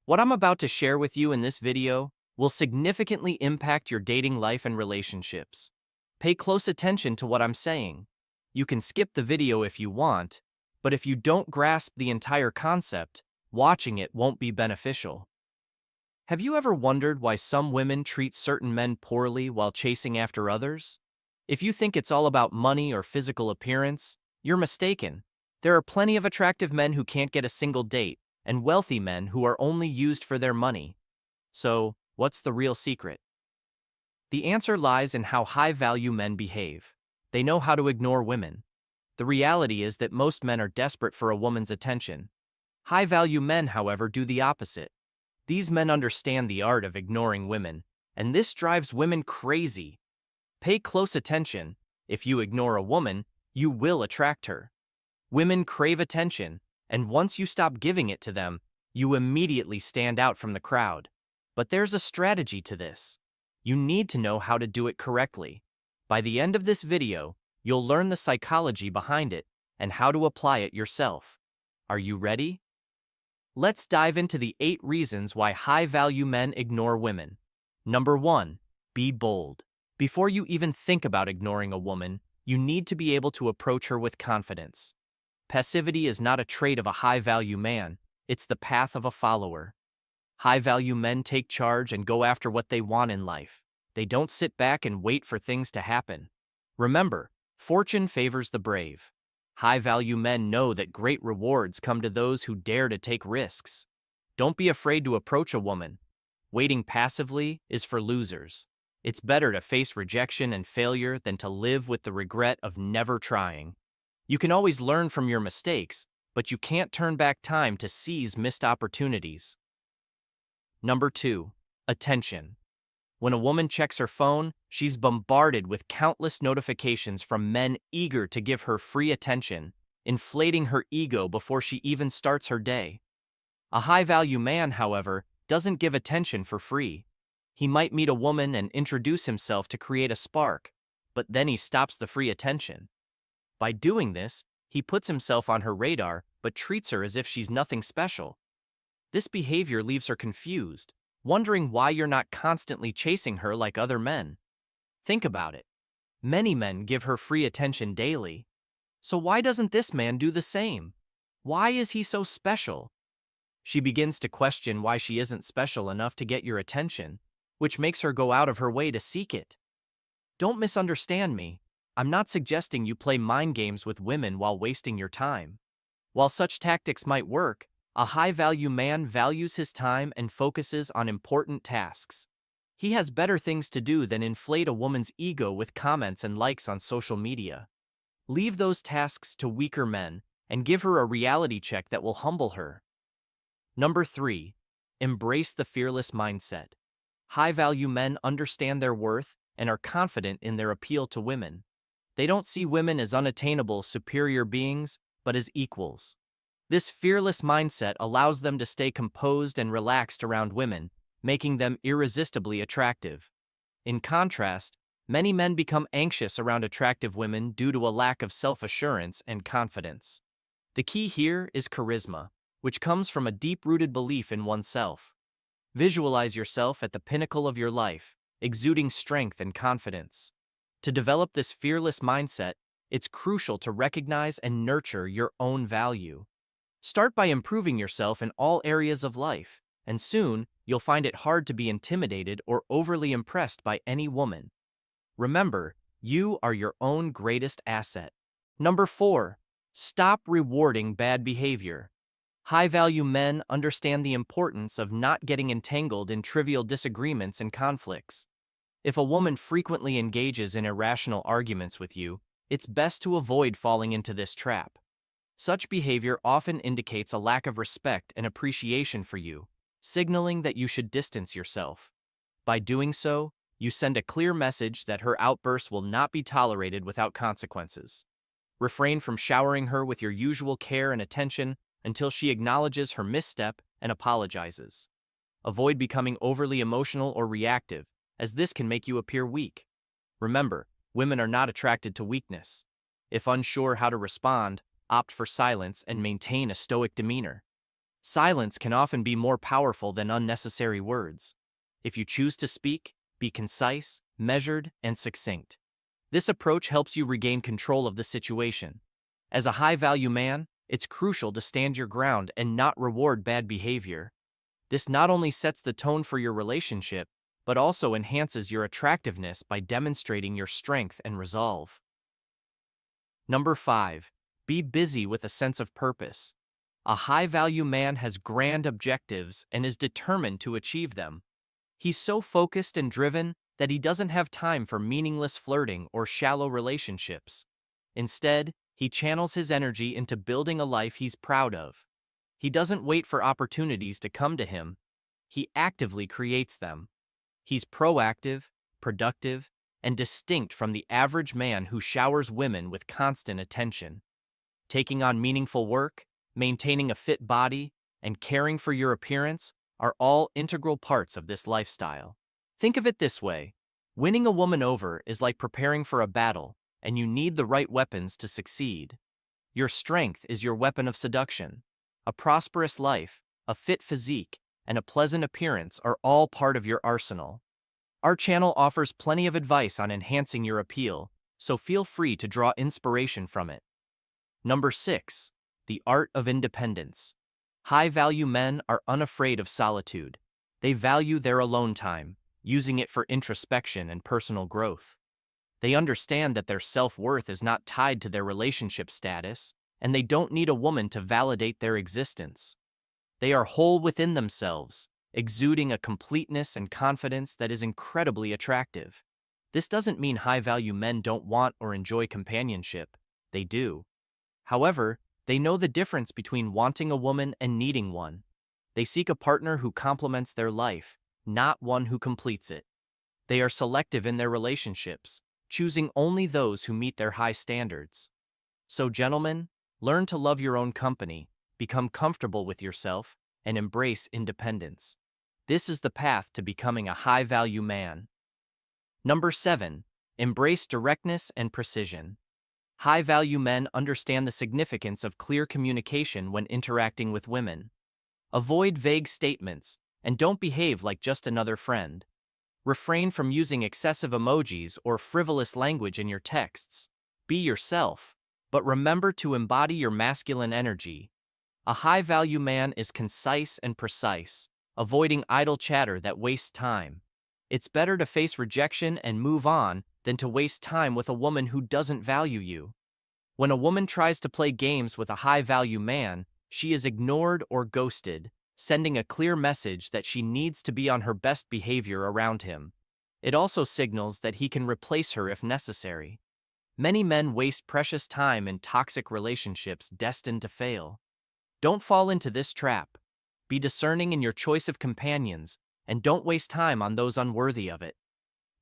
What I'm about to share with you in this video will significantly impact your dating life and relationships. Pay close attention to what I'm saying. You can skip the video if you want, but if you don't grasp the entire concept, watching it won't be beneficial. Have you ever wondered why some women treat certain men poorly while chasing after others? If you think it's all about money or physical appearance, you're mistaken. There are plenty of attractive men who can't get a single date, and wealthy men who are only used for their money. So, what's the real secret? The answer lies in how high-value men behave. They know how to ignore women. The reality is that most men are desperate for a woman's attention. High-value men, however, do the opposite. These men understand the art of ignoring women, and this drives women crazy. Pay close attention. If you ignore a woman, you will attract her. Women crave attention, and once you stop giving it to them, you immediately stand out from the crowd. But there's a strategy to this. You need to know how to do it correctly. By the end of this video, you'll learn the psychology behind it and how to apply it yourself. Are you ready? Let's dive into the 8 reasons why high-value men ignore women. Number 1. Be bold. Before you even think about ignoring a woman, you need to be able to approach her with confidence. Passivity is not a trait of a high-value man, it's the path of a follower. High-value men take charge and go after what they want in life. They don't sit back and wait for things to happen. Remember, fortune favors the brave. High-value men know that great rewards come to those who dare to take risks. Don't be afraid to approach a woman. Waiting passively is for losers. It's better to face rejection and failure than to live with the regret of never trying. You can always learn from your mistakes, but you can't turn back time to seize missed opportunities. Number 2. Attention. When a woman checks her phone, she's bombarded with countless notifications from men eager to give her free attention, inflating her ego before she even starts her day. A high-value man, however, doesn't give attention for free. He might meet a woman and introduce himself to create a spark, but then he stops the free attention. By doing this, he puts himself on her radar but treats her as if she's nothing special. This behavior leaves her confused, wondering why you're not constantly chasing her like other men. Think about it. Many men give her free attention daily. So why doesn't this man do the same? Why is he so special? She begins to question why she isn't special enough to get your attention, which makes her go out of her way to seek it. Don't misunderstand me. I'm not suggesting you play mind games with women while wasting your time. While such tactics might work, a high-value man values his time and focuses on important tasks. He has better things to do than inflate a woman's ego with comments and likes on social media. Leave those tasks to weaker men and give her a reality check that will humble her. Number 3. Embrace the fearless mindset. High-value men understand their worth and are confident in their appeal to women. They don't see women as unattainable, superior beings, but as equals. This fearless mindset allows them to stay composed and relaxed around women, making them irresistibly attractive. In contrast, many men become anxious around attractive women due to a lack of self-assurance and confidence. The key here is charisma, which comes from a deep-rooted belief in oneself. Visualize yourself at the pinnacle of your life, exuding strength and confidence. To develop this fearless mindset, it's crucial to recognize and nurture your own value. Start by improving yourself in all areas of life, and soon you'll find it hard to be intimidated or overly impressed by any woman. Remember, you are your own greatest asset. Number 4. Stop rewarding bad behavior. High-value men understand the importance of not getting entangled in trivial disagreements and conflicts. If a woman frequently engages in irrational arguments with you, it's best to avoid falling into this trap. Such behavior often indicates a lack of respect and appreciation for you, signaling that you should distance yourself. By doing so, you send a clear message that her outbursts will not be tolerated without consequences. Refrain from showering her with your usual care and attention until she acknowledges her misstep and apologizes. Avoid becoming overly emotional or reactive, as this can make you appear weak. Remember, women are not attracted to weakness. If unsure how to respond, opt for silence and maintain a stoic demeanor. Silence can often be more powerful than unnecessary words. If you choose to speak, be concise, measured, and succinct. This approach helps you regain control of the situation. As a high-value man, it's crucial to stand your ground and not reward bad behavior. This not only sets the tone for your relationship, but also enhances your attractiveness by demonstrating your strength and resolve. Number 5. Be busy with a sense of purpose. A high-value man has grand objectives and is determined to achieve them. He's so focused and driven that he doesn't have time for meaningless flirting or shallow relationships. Instead, he channels his energy into building a life he's proud of. He doesn't wait for opportunities to come to him. He actively creates them. He's proactive, productive, and distinct from the average man who showers women with constant attention. Taking on meaningful work, maintaining a fit body, and caring for your appearance are all integral parts of this lifestyle. Think of it this way: winning a woman over is like preparing for a battle, and you need the right weapons to succeed. Your strength is your weapon of seduction. A prosperous life, a fit physique, and a pleasant appearance are all part of your arsenal. Our channel offers plenty of advice on enhancing your appeal, so feel free to draw inspiration from it. Number 6. The art of independence. High-value men are unafraid of solitude. They value their alone time, using it for introspection and personal growth. They understand that their self-worth is not tied to their relationship status, and they don't need a woman to validate their existence. They are whole within themselves, exuding a completeness and confidence that is incredibly attractive. This doesn't mean high-value men don't want or enjoy companionship. They do. However, they know the difference between wanting a woman and needing one. They seek a partner who complements their life, not one who completes it. They are selective in their relationships, choosing only those who meet their high standards. So, gentlemen, learn to love your own company, become comfortable with yourself, and embrace independence. This is the path to becoming a high-value man. Number 7. Embrace directness and precision. High-value men understand the significance of clear communication when interacting with women. Avoid vague statements, and don't behave like just another friend. Refrain from using excessive emojis or frivolous language in your texts. Be yourself, but remember to embody your masculine energy. A high-value man is concise and precise, avoiding idle chatter that wastes time. It's better to face rejection and move on than to waste time with a woman who doesn't value you. When a woman tries to play games with a high-value man, she is ignored or ghosted, sending a clear message that she needs to be on her best behavior around him. It also signals that he can replace her if necessary. Many men waste precious time in toxic relationships destined to fail. Don't fall into this trap. Be discerning in your choice of companions, and don't waste time on those unworthy of it.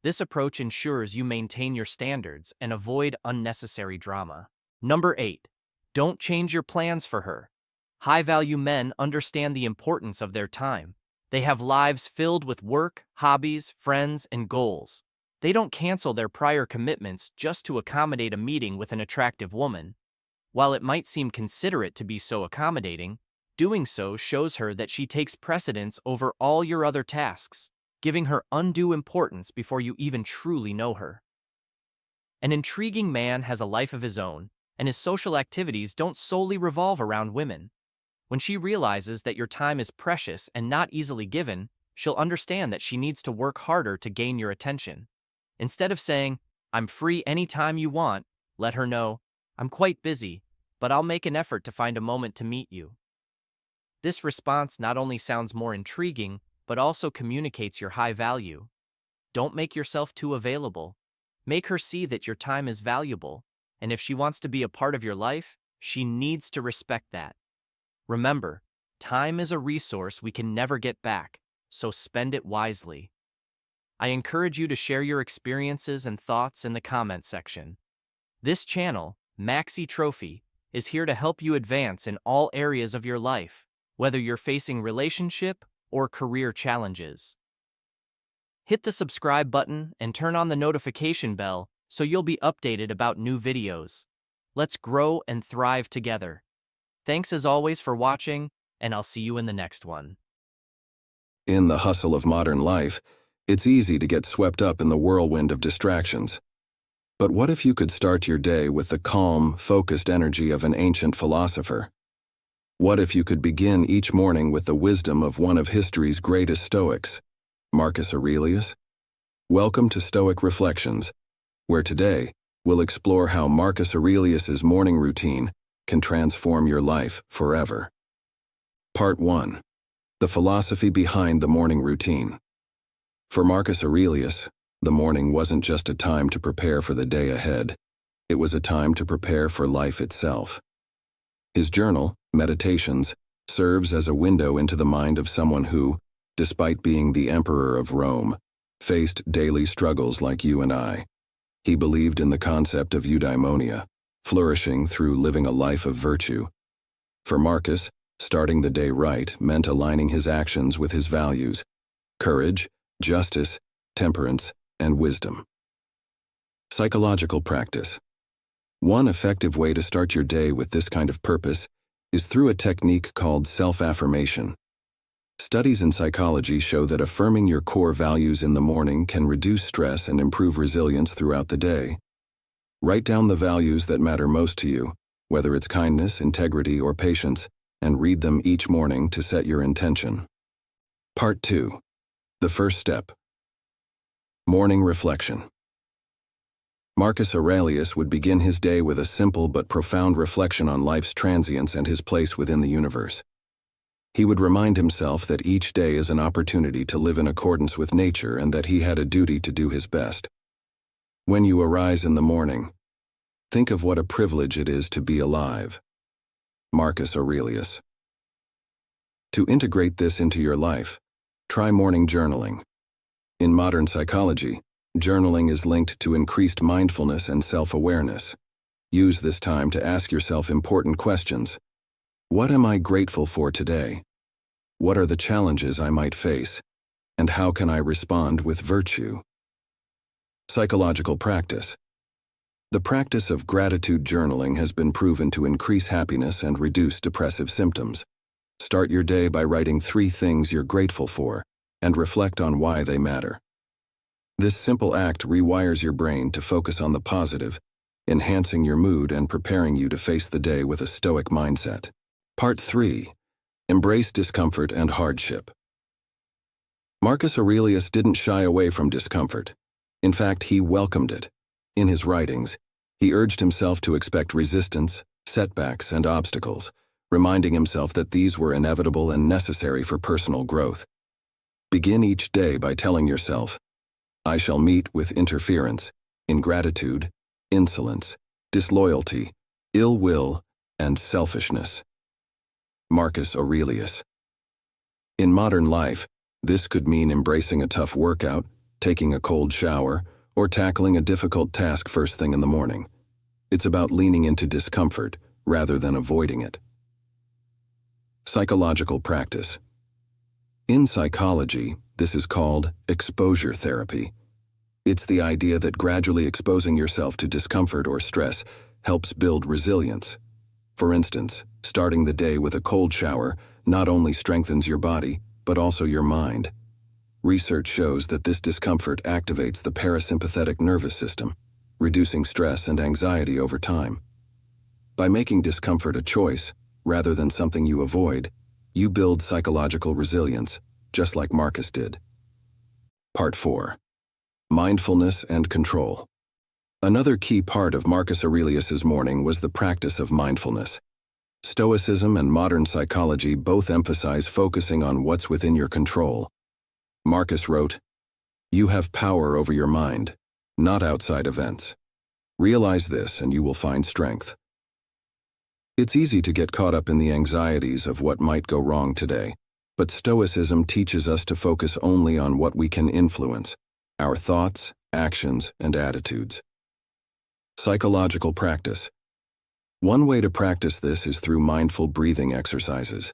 This approach ensures you maintain your standards and avoid unnecessary drama. Number 8. Don't change your plans for her. High-value men understand the importance of their time. They have lives filled with work, hobbies, friends, and goals. They don't cancel their prior commitments just to accommodate a meeting with an attractive woman. While it might seem considerate to be so accommodating, doing so shows her that she takes precedence over all your other tasks, giving her undue importance before you even truly know her. An intriguing man has a life of his own, and his social activities don't solely revolve around women. When she realizes that your time is precious and not easily given, she'll understand that she needs to work harder to gain your attention. Instead of saying, "I'm free anytime you want," let her know, "I'm quite busy, but I'll make an effort to find a moment to meet you." This response not only sounds more intriguing, but also communicates your high value. Don't make yourself too available. Make her see that your time is valuable, and if she wants to be a part of your life, she needs to respect that. Remember, time is a resource we can never get back, so spend it wisely. I encourage you to share your experiences and thoughts in the comment section. This channel, Maxi Trophy, is here to help you advance in all areas of your life, whether you're facing relationship or career challenges. Hit the subscribe button and turn on the notification bell so you'll be updated about new videos. Let's grow and thrive together. Thanks as always for watching, and I'll see you in the next one. In the hustle of modern life, it's easy to get swept up in the whirlwind of distractions. But what if you could start your day with the calm, focused energy of an ancient philosopher? What if you could begin each morning with the wisdom of one of history's greatest Stoics, Marcus Aurelius? Welcome to Stoic Reflections, where today we'll explore how Marcus Aurelius's morning routine can transform your life forever. Part 1. The philosophy behind the morning routine. For Marcus Aurelius, the morning wasn't just a time to prepare for the day ahead. It was a time to prepare for life itself. His journal, Meditations, serves as a window into the mind of someone who, despite being the emperor of Rome, faced daily struggles like you and I. He believed in the concept of eudaimonia, flourishing through living a life of virtue. For Marcus, starting the day right meant aligning his actions with his values: courage, justice, temperance, and wisdom. Psychological practice. One effective way to start your day with this kind of purpose is through a technique called self-affirmation. Studies in psychology show that affirming your core values in the morning can reduce stress and improve resilience throughout the day. Write down the values that matter most to you, whether it's kindness, integrity, or patience, and read them each morning to set your intention. Part 2. The first step. Morning reflection. Marcus Aurelius would begin his day with a simple but profound reflection on life's transience and his place within the universe. He would remind himself that each day is an opportunity to live in accordance with nature and that he had a duty to do his best. When you arise in the morning, think of what a privilege it is to be alive. Marcus Aurelius. To integrate this into your life, try morning journaling. In modern psychology, journaling is linked to increased mindfulness and self-awareness. Use this time to ask yourself important questions. What am I grateful for today? What are the challenges I might face? And how can I respond with virtue? Psychological practice. The practice of gratitude journaling has been proven to increase happiness and reduce depressive symptoms. Start your day by writing 3 things you're grateful for and reflect on why they matter. This simple act rewires your brain to focus on the positive, enhancing your mood and preparing you to face the day with a stoic mindset. Part 3. Embrace discomfort and hardship. Marcus Aurelius didn't shy away from discomfort. In fact, he welcomed it. In his writings, he urged himself to expect resistance, setbacks, and obstacles, reminding himself that these were inevitable and necessary for personal growth. Begin each day by telling yourself, I shall meet with interference, ingratitude, insolence, disloyalty, ill will, and selfishness. Marcus Aurelius. In modern life, this could mean embracing a tough workout, taking a cold shower, or tackling a difficult task first thing in the morning. It's about leaning into discomfort rather than avoiding it. Psychological practice. In psychology, this is called exposure therapy. It's the idea that gradually exposing yourself to discomfort or stress helps build resilience. For instance, starting the day with a cold shower not only strengthens your body, but also your mind. Research shows that this discomfort activates the parasympathetic nervous system, reducing stress and anxiety over time. By making discomfort a choice, rather than something you avoid, you build psychological resilience, just like Marcus did. Part 4. Mindfulness and control. Another key part of Marcus Aurelius's morning was the practice of mindfulness. Stoicism and modern psychology both emphasize focusing on what's within your control. Marcus wrote, "You have power over your mind, not outside events. Realize this and you will find strength." It's easy to get caught up in the anxieties of what might go wrong today, but Stoicism teaches us to focus only on what we can influence: our thoughts, actions, and attitudes. Psychological practice. One way to practice this is through mindful breathing exercises.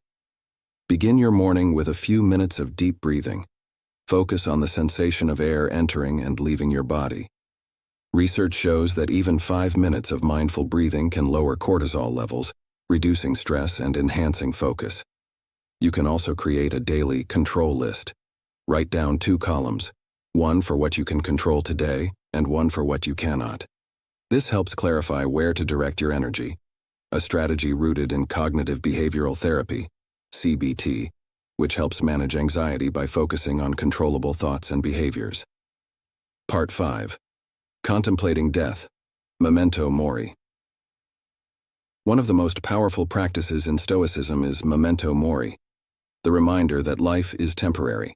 Begin your morning with a few minutes of deep breathing. Focus on the sensation of air entering and leaving your body. Research shows that even 5 minutes of mindful breathing can lower cortisol levels, reducing stress and enhancing focus. You can also create a daily control list. Write down 2 columns, one for what you can control today and one for what you cannot. This helps clarify where to direct your energy, a strategy rooted in cognitive behavioral therapy, CBT, which helps manage anxiety by focusing on controllable thoughts and behaviors. Part 5. Contemplating Death, Memento Mori. One of the most powerful practices in Stoicism is Memento Mori, the reminder that life is temporary.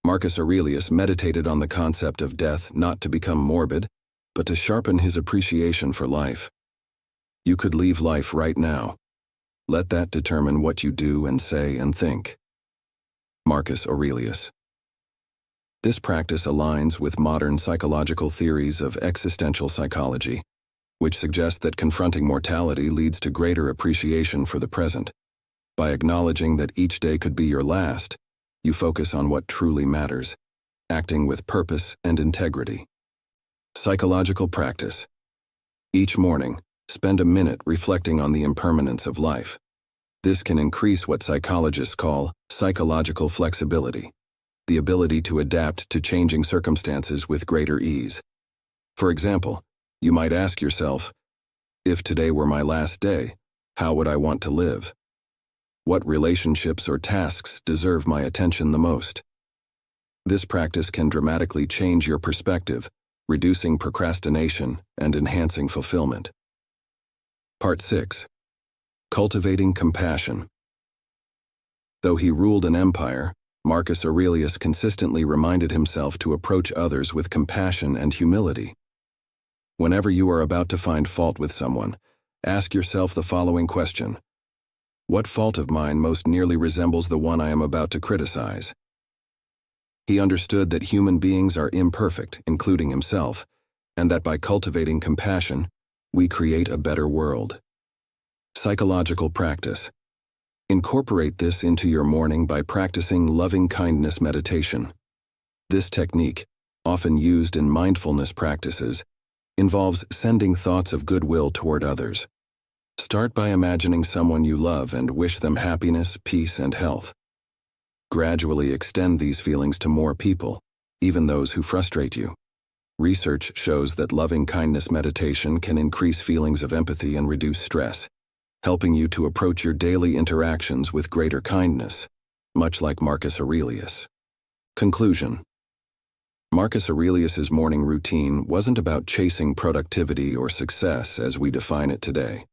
Marcus Aurelius meditated on the concept of death not to become morbid, but to sharpen his appreciation for life. You could leave life right now. Let that determine what you do and say and think. Marcus Aurelius. This practice aligns with modern psychological theories of existential psychology, which suggest that confronting mortality leads to greater appreciation for the present. By acknowledging that each day could be your last, you focus on what truly matters, acting with purpose and integrity. Psychological practice. Each morning, spend a minute reflecting on the impermanence of life. This can increase what psychologists call psychological flexibility, the ability to adapt to changing circumstances with greater ease. For example, you might ask yourself, if today were my last day, how would I want to live? What relationships or tasks deserve my attention the most? This practice can dramatically change your perspective, reducing procrastination and enhancing fulfillment. Part 6. Cultivating Compassion. Though he ruled an empire, Marcus Aurelius consistently reminded himself to approach others with compassion and humility. Whenever you are about to find fault with someone, ask yourself the following question: what fault of mine most nearly resembles the one I am about to criticize? He understood that human beings are imperfect, including himself, and that by cultivating compassion, we create a better world. Psychological practice. Incorporate this into your morning by practicing loving-kindness meditation. This technique, often used in mindfulness practices, involves sending thoughts of goodwill toward others. Start by imagining someone you love and wish them happiness, peace, and health. Gradually extend these feelings to more people, even those who frustrate you. Research shows that loving-kindness meditation can increase feelings of empathy and reduce stress, helping you to approach your daily interactions with greater kindness, much like Marcus Aurelius. Conclusion. Marcus Aurelius's morning routine wasn't about chasing productivity or success as we define it today.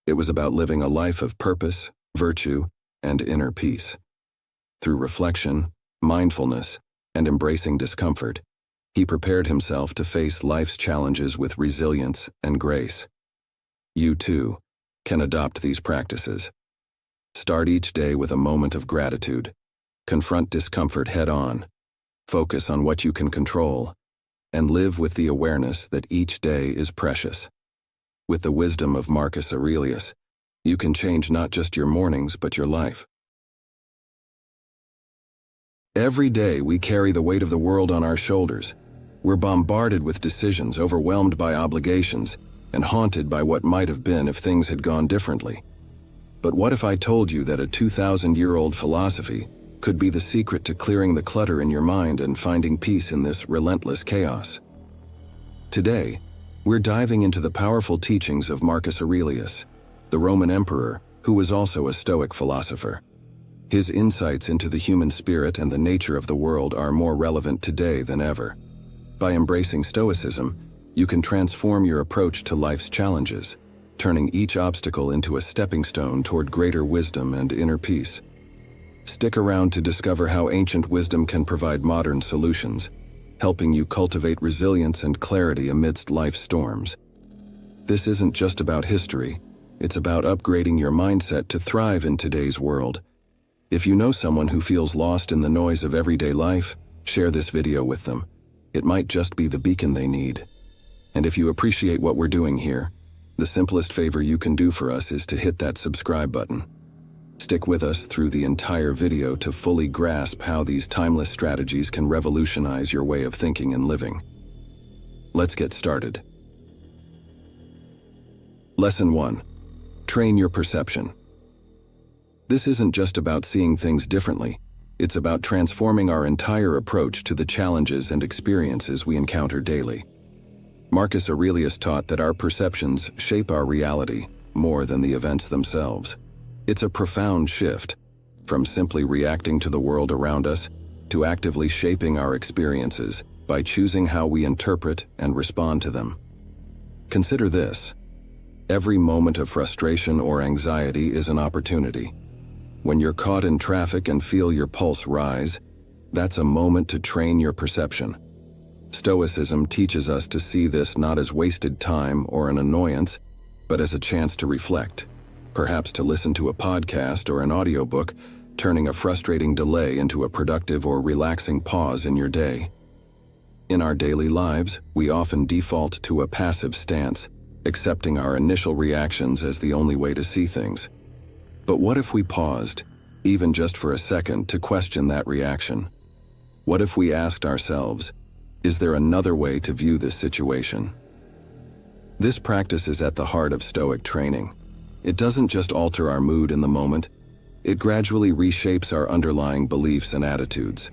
It was about living a life of purpose, virtue, and inner peace. Through reflection, mindfulness, and embracing discomfort, he prepared himself to face life's challenges with resilience and grace. You, too, can adopt these practices. Start each day with a moment of gratitude. Confront discomfort head-on. Focus on what you can control, and live with the awareness that each day is precious. With the wisdom of Marcus Aurelius, you can change not just your mornings but your life. Every day we carry the weight of the world on our shoulders. We're bombarded with decisions, overwhelmed by obligations, and haunted by what might have been if things had gone differently. But what if I told you that a 2,000-year-old philosophy could be the secret to clearing the clutter in your mind and finding peace in this relentless chaos? Today, we're diving into the powerful teachings of Marcus Aurelius, the Roman emperor who was also a Stoic philosopher. His insights into the human spirit and the nature of the world are more relevant today than ever. By embracing Stoicism, you can transform your approach to life's challenges, turning each obstacle into a stepping stone toward greater wisdom and inner peace. Stick around to discover how ancient wisdom can provide modern solutions, helping you cultivate resilience and clarity amidst life's storms. This isn't just about history, it's about upgrading your mindset to thrive in today's world. If you know someone who feels lost in the noise of everyday life, share this video with them. It might just be the beacon they need. And if you appreciate what we're doing here, the simplest favor you can do for us is to hit that subscribe button. Stick with us through the entire video to fully grasp how these timeless strategies can revolutionize your way of thinking and living. Let's get started. Lesson 1. Train your perception. This isn't just about seeing things differently. It's about transforming our entire approach to the challenges and experiences we encounter daily. Marcus Aurelius taught that our perceptions shape our reality more than the events themselves. It's a profound shift, from simply reacting to the world around us to actively shaping our experiences by choosing how we interpret and respond to them. Consider this. Every moment of frustration or anxiety is an opportunity. When you're caught in traffic and feel your pulse rise, that's a moment to train your perception. Stoicism teaches us to see this not as wasted time or an annoyance, but as a chance to reflect, perhaps to listen to a podcast or an audiobook, turning a frustrating delay into a productive or relaxing pause in your day. In our daily lives, we often default to a passive stance, accepting our initial reactions as the only way to see things. But what if we paused, even just for a second, to question that reaction? What if we asked ourselves, is there another way to view this situation? This practice is at the heart of Stoic training. It doesn't just alter our mood in the moment, it gradually reshapes our underlying beliefs and attitudes.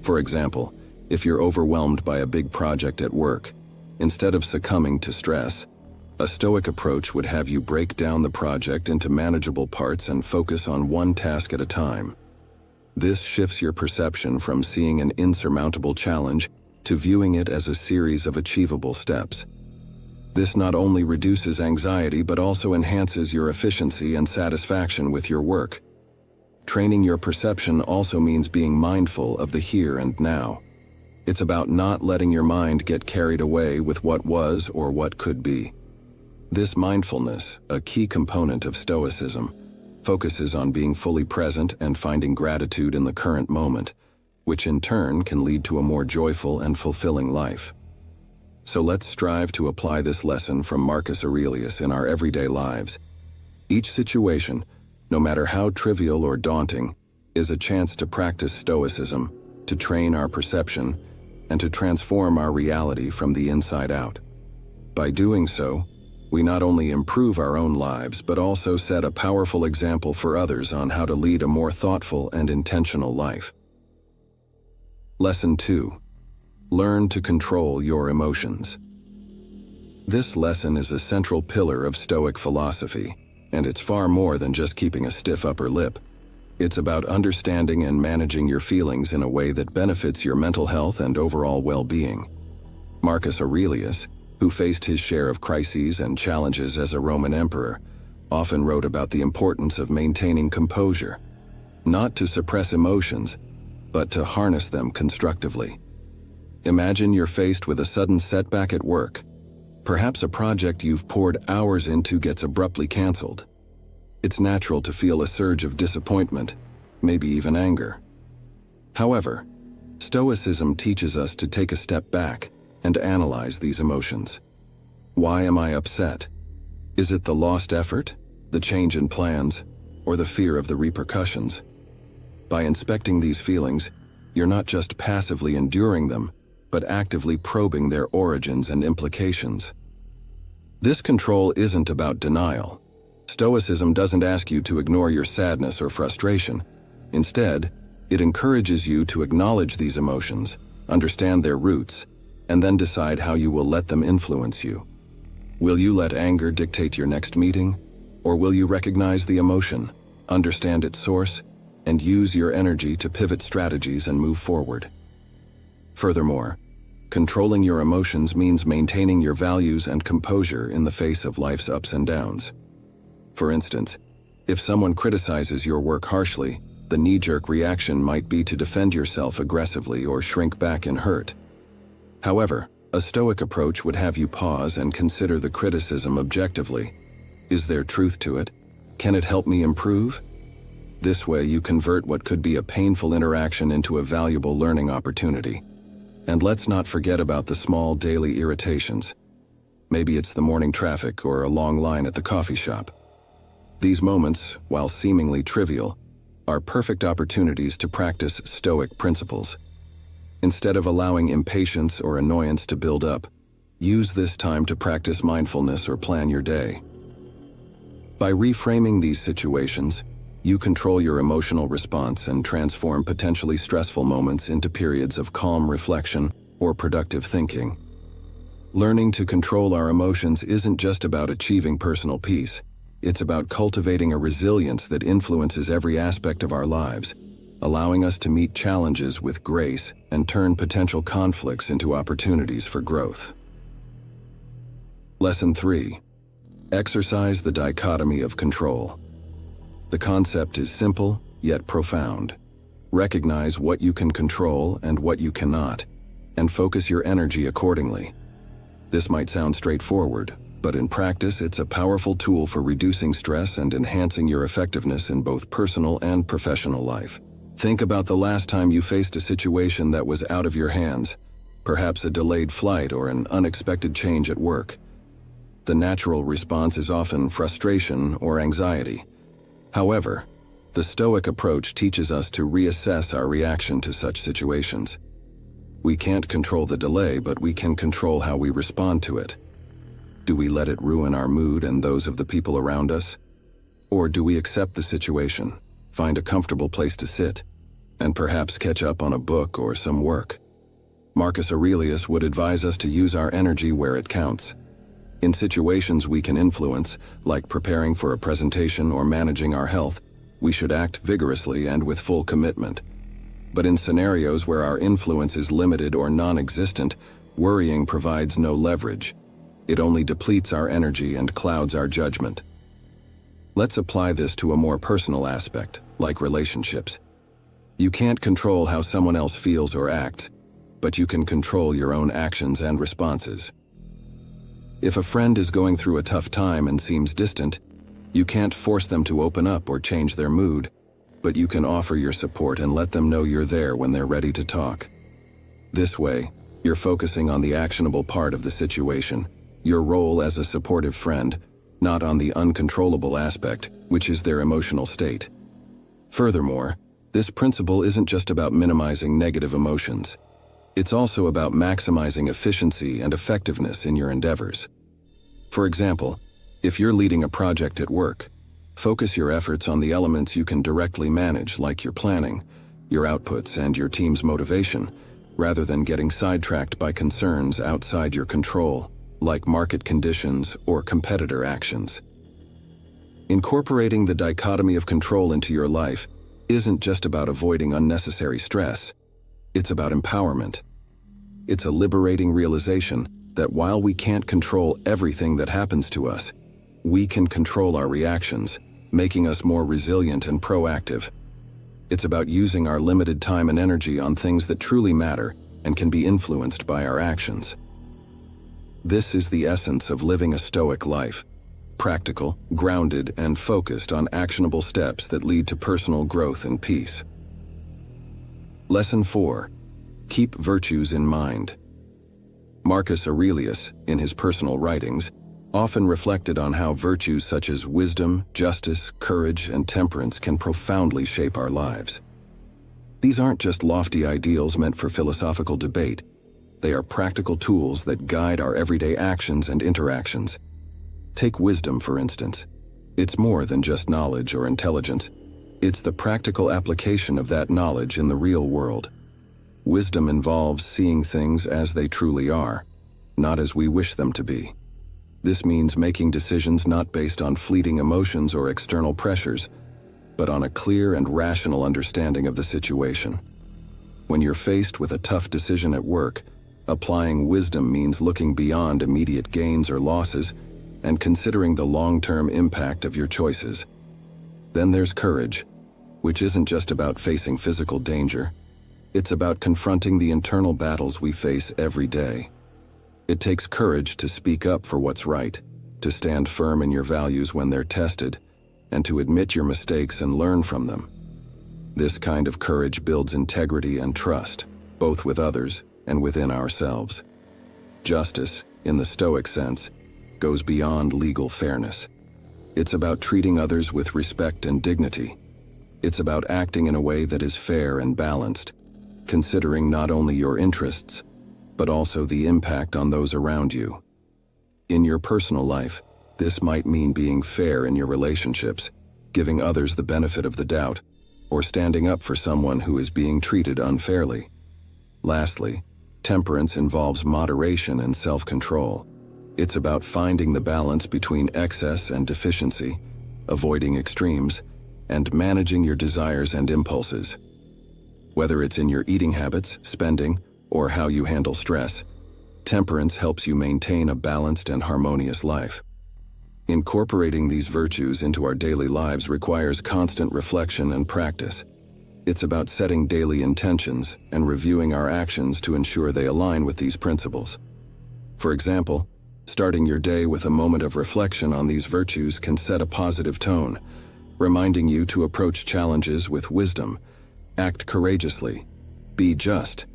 For example, if you're overwhelmed by a big project at work, instead of succumbing to stress, a Stoic approach would have you break down the project into manageable parts and focus on one task at a time. This shifts your perception from seeing an insurmountable challenge to viewing it as a series of achievable steps. This not only reduces anxiety but also enhances your efficiency and satisfaction with your work. Training your perception also means being mindful of the here and now. It's about not letting your mind get carried away with what was or what could be. This mindfulness, a key component of Stoicism, focuses on being fully present and finding gratitude in the current moment, which in turn can lead to a more joyful and fulfilling life. So let's strive to apply this lesson from Marcus Aurelius in our everyday lives. Each situation, no matter how trivial or daunting, is a chance to practice Stoicism, to train our perception, and to transform our reality from the inside out. By doing so, we not only improve our own lives but also set a powerful example for others on how to lead a more thoughtful and intentional life. Lesson 2. Learn to control your emotions. This lesson is a central pillar of Stoic philosophy, and it's far more than just keeping a stiff upper lip. It's about understanding and managing your feelings in a way that benefits your mental health and overall well-being. Marcus Aurelius, who faced his share of crises and challenges as a Roman emperor, often wrote about the importance of maintaining composure, not to suppress emotions, but to harness them constructively. Imagine you're faced with a sudden setback at work. Perhaps a project you've poured hours into gets abruptly canceled. It's natural to feel a surge of disappointment, maybe even anger. However, Stoicism teaches us to take a step back and analyze these emotions. Why am I upset? Is it the lost effort, the change in plans, or the fear of the repercussions? By inspecting these feelings, you're not just passively enduring them, but actively probing their origins and implications. This control isn't about denial. Stoicism doesn't ask you to ignore your sadness or frustration. Instead, it encourages you to acknowledge these emotions, understand their roots, and then decide how you will let them influence you. Will you let anger dictate your next meeting, or will you recognize the emotion, understand its source, and use your energy to pivot strategies and move forward? Furthermore, controlling your emotions means maintaining your values and composure in the face of life's ups and downs. For instance, if someone criticizes your work harshly, the knee-jerk reaction might be to defend yourself aggressively or shrink back in hurt. However, a Stoic approach would have you pause and consider the criticism objectively. Is there truth to it? Can it help me improve? This way you convert what could be a painful interaction into a valuable learning opportunity. And let's not forget about the small daily irritations. Maybe it's the morning traffic or a long line at the coffee shop. These moments, while seemingly trivial, are perfect opportunities to practice Stoic principles. Instead of allowing impatience or annoyance to build up, use this time to practice mindfulness or plan your day. By reframing these situations, You control your emotional response and transform potentially stressful moments into periods of calm reflection or productive thinking. Learning to control our emotions isn't just about achieving personal peace. It's about cultivating a resilience that influences every aspect of our lives, allowing us to meet challenges with grace and turn potential conflicts into opportunities for growth. Lesson 3. Exercise the dichotomy of control. The concept is simple, yet profound. Recognize what you can control and what you cannot, and focus your energy accordingly. This might sound straightforward, but in practice it's a powerful tool for reducing stress and enhancing your effectiveness in both personal and professional life. Think about the last time you faced a situation that was out of your hands, perhaps a delayed flight or an unexpected change at work. The natural response is often frustration or anxiety. However, the Stoic approach teaches us to reassess our reaction to such situations. We can't control the delay, but we can control how we respond to it. Do we let it ruin our mood and those of the people around us? Or do we accept the situation, find a comfortable place to sit, and perhaps catch up on a book or some work? Marcus Aurelius would advise us to use our energy where it counts. In situations we can influence, like preparing for a presentation or managing our health, we should act vigorously and with full commitment. But in scenarios where our influence is limited or non-existent, worrying provides no leverage. It only depletes our energy and clouds our judgment. Let's apply this to a more personal aspect, like relationships. You can't control how someone else feels or acts, but you can control your own actions and responses. If a friend is going through a tough time and seems distant, you can't force them to open up or change their mood, but you can offer your support and let them know you're there when they're ready to talk. This way, you're focusing on the actionable part of the situation, your role as a supportive friend, not on the uncontrollable aspect, which is their emotional state. Furthermore, this principle isn't just about minimizing negative emotions. It's also about maximizing efficiency and effectiveness in your endeavors. For example, if you're leading a project at work, focus your efforts on the elements you can directly manage, like your planning, your outputs, and your team's motivation, rather than getting sidetracked by concerns outside your control, like market conditions or competitor actions. Incorporating the dichotomy of control into your life isn't just about avoiding unnecessary stress. It's about empowerment. It's a liberating realization that while we can't control everything that happens to us, we can control our reactions, making us more resilient and proactive. It's about using our limited time and energy on things that truly matter and can be influenced by our actions. This is the essence of living a Stoic life: practical, grounded, and focused on actionable steps that lead to personal growth and peace. Lesson 4. Keep virtues in mind. Marcus Aurelius, in his personal writings, often reflected on how virtues such as wisdom, justice, courage, and temperance can profoundly shape our lives. These aren't just lofty ideals meant for philosophical debate. They are practical tools that guide our everyday actions and interactions. Take wisdom, for instance. It's more than just knowledge or intelligence. It's the practical application of that knowledge in the real world. Wisdom involves seeing things as they truly are, not as we wish them to be. This means making decisions not based on fleeting emotions or external pressures, but on a clear and rational understanding of the situation. When you're faced with a tough decision at work, applying wisdom means looking beyond immediate gains or losses and considering the long-term impact of your choices. Then there's courage, which isn't just about facing physical danger. It's about confronting the internal battles we face every day. It takes courage to speak up for what's right, to stand firm in your values when they're tested, and to admit your mistakes and learn from them. This kind of courage builds integrity and trust, both with others and within ourselves. Justice, in the Stoic sense, goes beyond legal fairness. It's about treating others with respect and dignity. It's about acting in a way that is fair and balanced, considering not only your interests, but also the impact on those around you. In your personal life, this might mean being fair in your relationships, giving others the benefit of the doubt, or standing up for someone who is being treated unfairly. Lastly, temperance involves moderation and self-control. It's about finding the balance between excess and deficiency, avoiding extremes, and managing your desires and impulses. Whether it's in your eating habits, spending, or how you handle stress, temperance helps you maintain a balanced and harmonious life. Incorporating these virtues into our daily lives requires constant reflection and practice. It's about setting daily intentions and reviewing our actions to ensure they align with these principles. For example, starting your day with a moment of reflection on these virtues can set a positive tone, reminding you to approach challenges with wisdom, act courageously, be just,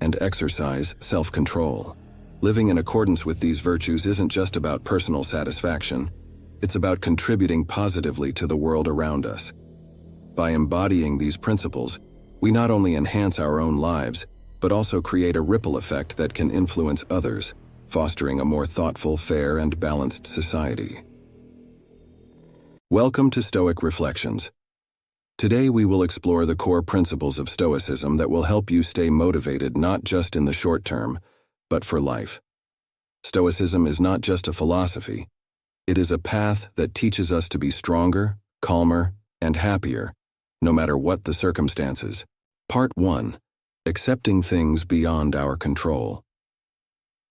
and exercise self-control. Living in accordance with these virtues isn't just about personal satisfaction, it's about contributing positively to the world around us. By embodying these principles, we not only enhance our own lives, but also create a ripple effect that can influence others, fostering a more thoughtful, fair, and balanced society. Welcome to Stoic Reflections. Today we will explore the core principles of Stoicism that will help you stay motivated not just in the short term, but for life. Stoicism is not just a philosophy. It is a path that teaches us to be stronger, calmer, and happier, no matter what the circumstances. Part 1. Accepting things beyond our control.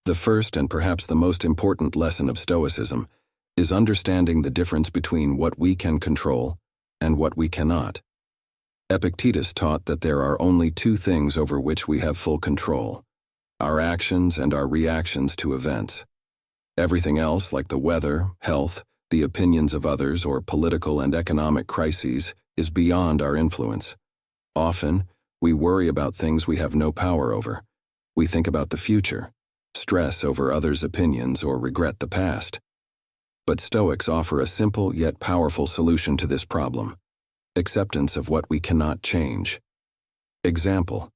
The first and perhaps the most important lesson of Stoicism is understanding the difference between what we can control and what we cannot. Epictetus taught that there are only two things over which we have full control: our actions and our reactions to events. Everything else, like the weather, health, the opinions of others, or political and economic crises, is beyond our influence. Often, we worry about things we have no power over. We think about the future, stress over others' opinions, or regret the past. But Stoics offer a simple yet powerful solution to this problem: acceptance of what we cannot change. Example: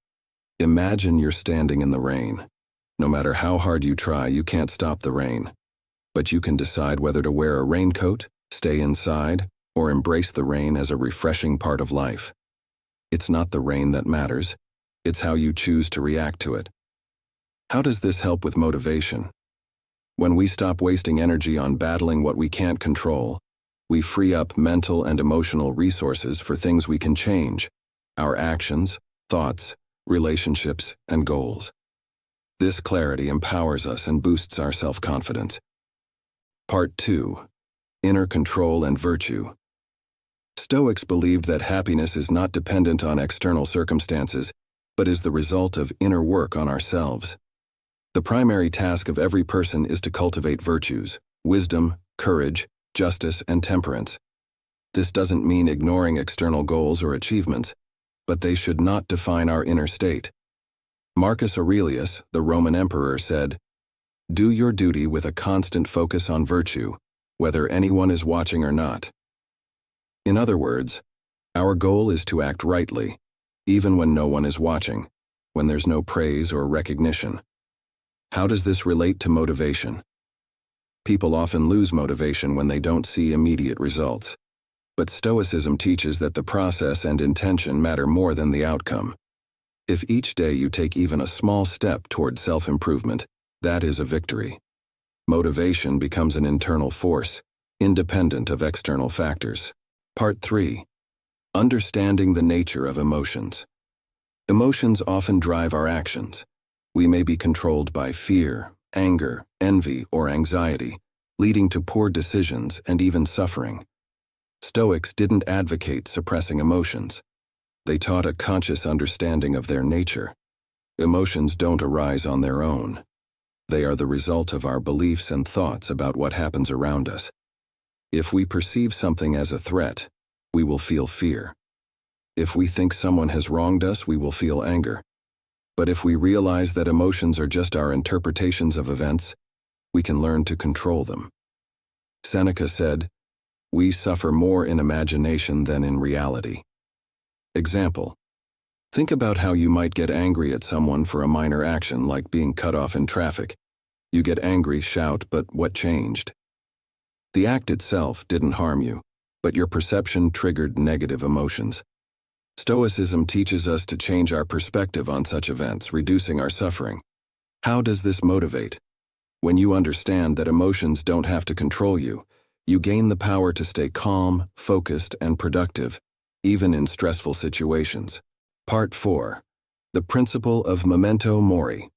imagine you're standing in the rain. No matter how hard you try, you can't stop the rain. But you can decide whether to wear a raincoat, stay inside, or embrace the rain as a refreshing part of life. It's not the rain that matters, it's how you choose to react to it. How does this help with motivation? When we stop wasting energy on battling what we can't control, we free up mental and emotional resources for things we can change: our actions, thoughts, relationships, and goals. This clarity empowers us and boosts our self-confidence. Part 2. Inner control and virtue. Stoics believed that happiness is not dependent on external circumstances, but is the result of inner work on ourselves. The primary task of every person is to cultivate virtues: wisdom, courage, justice, and temperance. This doesn't mean ignoring external goals or achievements, but they should not define our inner state. Marcus Aurelius, the Roman emperor, said, "Do your duty with a constant focus on virtue, whether anyone is watching or not." In other words, our goal is to act rightly, even when no one is watching, when there's no praise or recognition. How does this relate to motivation? People often lose motivation when they don't see immediate results. But Stoicism teaches that the process and intention matter more than the outcome. If each day you take even a small step toward self-improvement, that is a victory. Motivation becomes an internal force, independent of external factors. Part 3. Understanding the nature of emotions. Emotions often drive our actions. We may be controlled by fear, anger, envy, or anxiety, leading to poor decisions and even suffering. Stoics didn't advocate suppressing emotions. They taught a conscious understanding of their nature. Emotions don't arise on their own. They are the result of our beliefs and thoughts about what happens around us. If we perceive something as a threat, we will feel fear. If we think someone has wronged us, we will feel anger. But if we realize that emotions are just our interpretations of events, we can learn to control them. Seneca said, "We suffer more in imagination than in reality." Example: think about how you might get angry at someone for a minor action like being cut off in traffic. You get angry, shout, but what changed? The act itself didn't harm you. but your perception triggered negative emotions. Stoicism teaches us to change our perspective on such events, reducing our suffering. How does this motivate? When you understand that emotions don't have to control you, you gain the power to stay calm, focused, and productive, even in stressful situations. Part 4. The Principle of Memento Mori.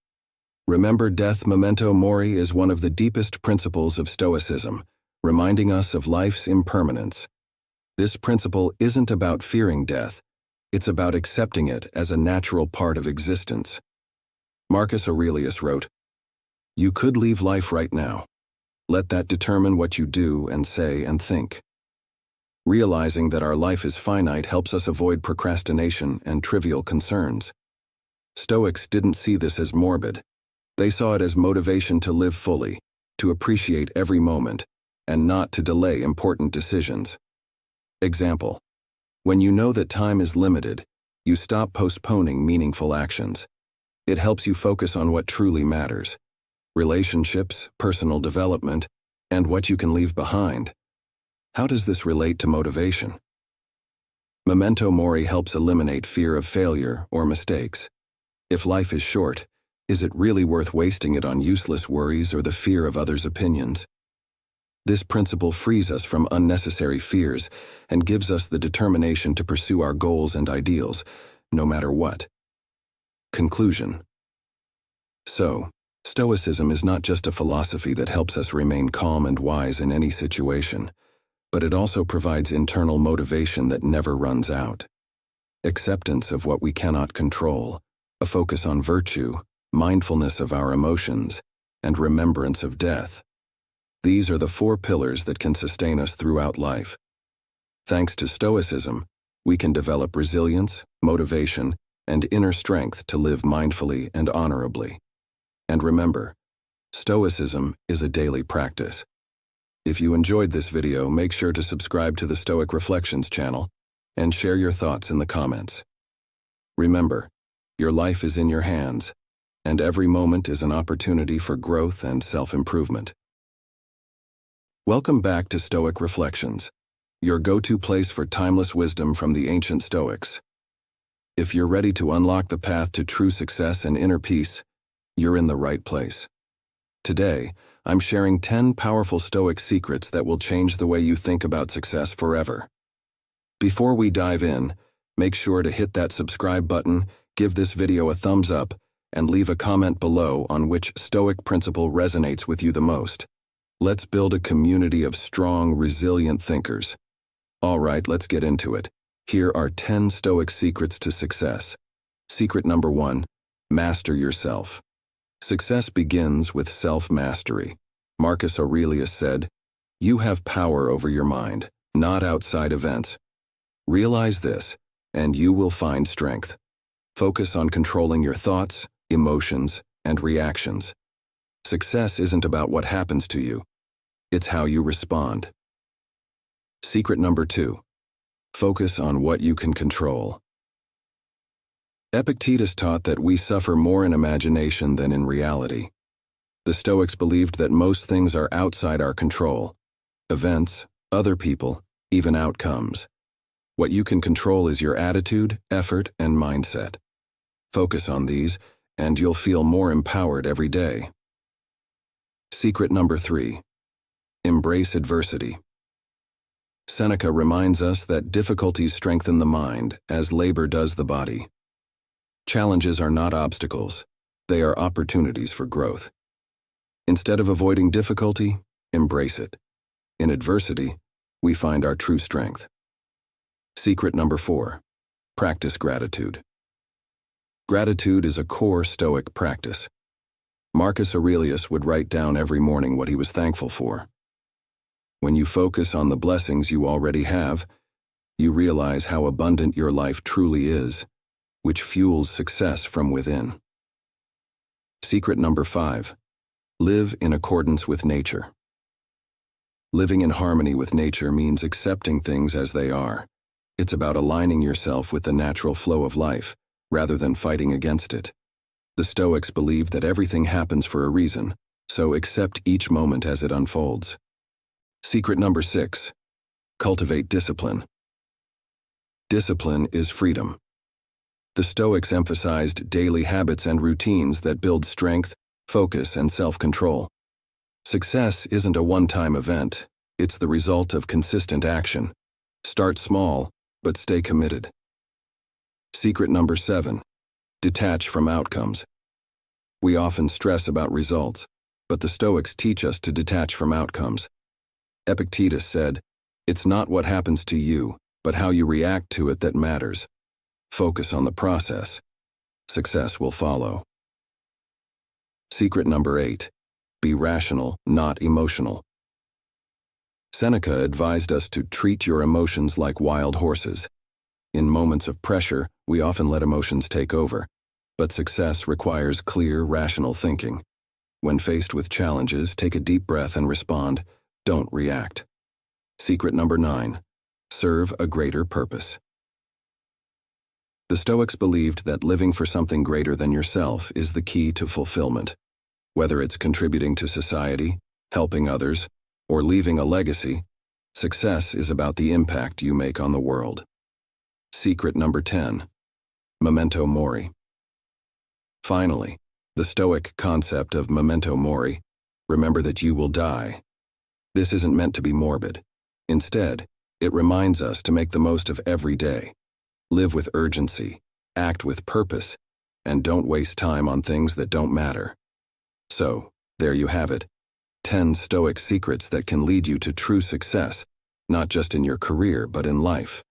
Remember death. Memento Mori is one of the deepest principles of Stoicism, reminding us of life's impermanence. This principle isn't about fearing death, it's about accepting it as a natural part of existence. Marcus Aurelius wrote, "You could leave life right now. Let that determine what you do and say and think." Realizing that our life is finite helps us avoid procrastination and trivial concerns. Stoics didn't see this as morbid. They saw it as motivation to live fully, to appreciate every moment, and not to delay important decisions. Example: when you know that time is limited, you stop postponing meaningful actions. It helps you focus on what truly matters: relationships, personal development, and what you can leave behind. How does this relate to motivation? Memento Mori helps eliminate fear of failure or mistakes. If life is short, is it really worth wasting it on useless worries or the fear of others' opinions? This principle frees us from unnecessary fears and gives us the determination to pursue our goals and ideals, no matter what. Conclusion. So, Stoicism is not just a philosophy that helps us remain calm and wise in any situation, but it also provides internal motivation that never runs out. Acceptance of what we cannot control, a focus on virtue, mindfulness of our emotions, and remembrance of death. These are the 4 pillars that can sustain us throughout life. Thanks to Stoicism, we can develop resilience, motivation, and inner strength to live mindfully and honorably. And remember, Stoicism is a daily practice. If you enjoyed this video, make sure to subscribe to the Stoic Reflections channel and share your thoughts in the comments. Remember, your life is in your hands, and every moment is an opportunity for growth and self-improvement. Welcome back to Stoic Reflections, your go-to place for timeless wisdom from the ancient Stoics. If you're ready to unlock the path to true success and inner peace, you're in the right place. Today, I'm sharing 10 powerful Stoic secrets that will change the way you think about success forever. Before we dive in, make sure to hit that subscribe button, give this video a thumbs up, and leave a comment below on which Stoic principle resonates with you the most. Let's build a community of strong, resilient thinkers. All right, let's get into it. Here are 10 Stoic secrets to success. Secret number 1, master yourself. Success begins with self-mastery. Marcus Aurelius said, "You have power over your mind, not outside events." Realize this, and you will find strength. Focus on controlling your thoughts, emotions, and reactions. Success isn't about what happens to you. It's how you respond. Secret number 2, focus on what you can control. Epictetus taught that we suffer more in imagination than in reality. The Stoics believed that most things are outside our control: events, other people, even outcomes. What you can control is your attitude, effort, and mindset. Focus on these, and you'll feel more empowered every day. Secret number 3, embrace adversity. Seneca reminds us that difficulties strengthen the mind, as labor does the body. Challenges are not obstacles, they are opportunities for growth. Instead of avoiding difficulty, embrace it. In adversity, we find our true strength. Secret number 4, practice gratitude. Gratitude is a core Stoic practice. Marcus Aurelius would write down every morning what he was thankful for. When you focus on the blessings you already have, you realize how abundant your life truly is, which fuels success from within. Secret number 5, live in accordance with nature. Living in harmony with nature means accepting things as they are. It's about aligning yourself with the natural flow of life, rather than fighting against it. The Stoics believed that everything happens for a reason, so accept each moment as it unfolds. Secret number 6, Cultivate discipline. Discipline is freedom. The Stoics emphasized daily habits and routines that build strength, focus, and self-control. Success isn't a one-time event, it's the result of consistent action. Start small, but stay committed. Secret number 7. Detach from outcomes. We often stress about results, but the Stoics teach us to detach from outcomes. Epictetus said, "It's not what happens to you, but how you react to it that matters. Focus on the process. Success will follow." Secret number 8. Be rational, not emotional. Seneca advised us to treat your emotions like wild horses. In moments of pressure, we often let emotions take over, but success requires clear, rational thinking. When faced with challenges, take a deep breath and respond. Don't react. Secret number 9. Serve a greater purpose. The Stoics believed that living for something greater than yourself is the key to fulfillment. Whether it's contributing to society, helping others, or leaving a legacy, success is about the impact you make on the world. Secret number 10. Memento mori. Finally, the Stoic concept of memento mori, remember that you will die. This isn't meant to be morbid. Instead, it reminds us to make the most of every day. Live with urgency, act with purpose, and don't waste time on things that don't matter. So, there you have it. 10 Stoic secrets that can lead you to true success, not just in your career, but in life.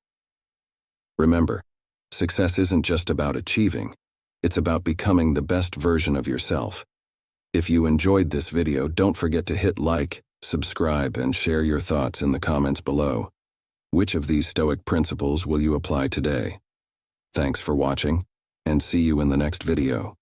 Remember, success isn't just about achieving, it's about becoming the best version of yourself. If you enjoyed this video, don't forget to hit like, subscribe, and share your thoughts in the comments below. Which of these Stoic principles will you apply today? Thanks for watching, and see you in the next video.